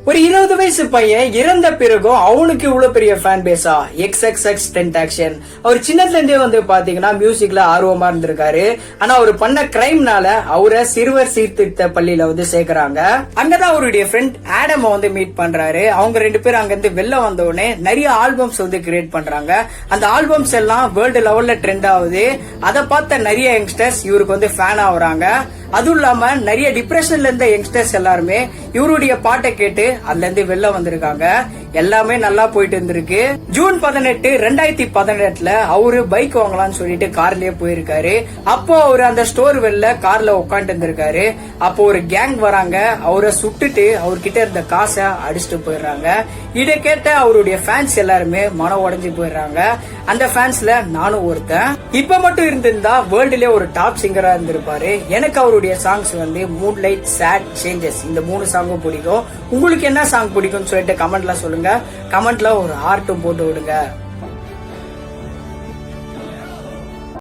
ஒரு 20 வயசு பையன் இறந்த பிறகும் அவனுக்கு இவ்வளவு பெரிய ஃபேன் பேஸா? எக்ஸ் டென்டாக்ஷன். அவர் சின்னதுல இருந்தே வந்து பாத்தீங்கன்னா மியூசிக்ல ஆர்வமா இருந்திருக்காரு. ஆனா அவர் பண்ண கிரைம்னால அவரை சிறுவர் சீர்திருத்த பள்ளியில வந்து சேர்க்கறாங்க. அங்கதான் அவருடைய ஃப்ரெண்ட் ஆடம் வந்து மீட் பண்றாரு. அவங்க 2 பேரும் அங்க இருந்து வெளில வந்த உடனே நிறைய ஆல்பம்ஸ் வந்து கிரியேட் பண்றாங்க. அந்த ஆல்பம்ஸ் எல்லாம் வேர்ல்டு லெவல்ல ட்ரெண்ட் ஆகுது. அதை பார்த்த நிறைய யங்ஸ்டர்ஸ் இவருக்கு வந்து ஃபேன் ஆகுறாங்க. அதுவும் இல்லாம நிறைய டிப்ரெஷன்ல இருந்த யங்ஸ்டர்ஸ் எல்லாருமே இவருடைய பாட்டை கேட்டு அதுல இருந்து வெளில வந்திருக்காங்க. எல்லாமே நல்லா போயிட்டு இருந்திருக்கு. ஜூன் 18, 2018 அவரு பைக் வாங்கலாம்னு சொல்லிட்டு கார்லயே போயிருக்காரு. அப்போ அவரு அந்த ஸ்டோர் வெளில கார்ல உட்காந்து இருந்திருக்காரு. அப்போ ஒரு கேங் வராங்க. அவரை சுட்டுட்டு அவர்கிட்ட இருந்த காசை அடிச்சுட்டு போயிடுறாங்க. இதை கேட்ட அவருடைய ஃபேன்ஸ் எல்லாருமே மனம் உடைஞ்சு போயிடுறாங்க. அந்த ஃபேன்ஸ்ல நானும் ஒருத்தன். இப்ப மட்டும் இருந்திருந்தா வேர்ல்டுலயே ஒரு டாப் சிங்கரா இருந்திருப்பாரு. எனக்கு அவருடைய சாங்ஸ் வந்து மூட்லைட், சேட், சேஞ்சஸ் இந்த 3 சாங்கும் பிடிக்கும். உங்களுக்கு என்ன சாங் பிடிக்கும்னு சொல்லிட்டு கமெண்ட்ல சொல்லுங்க. கமெண்ட்ல ஒரு ஹார்ட்டும் போட்டு விடுங்க.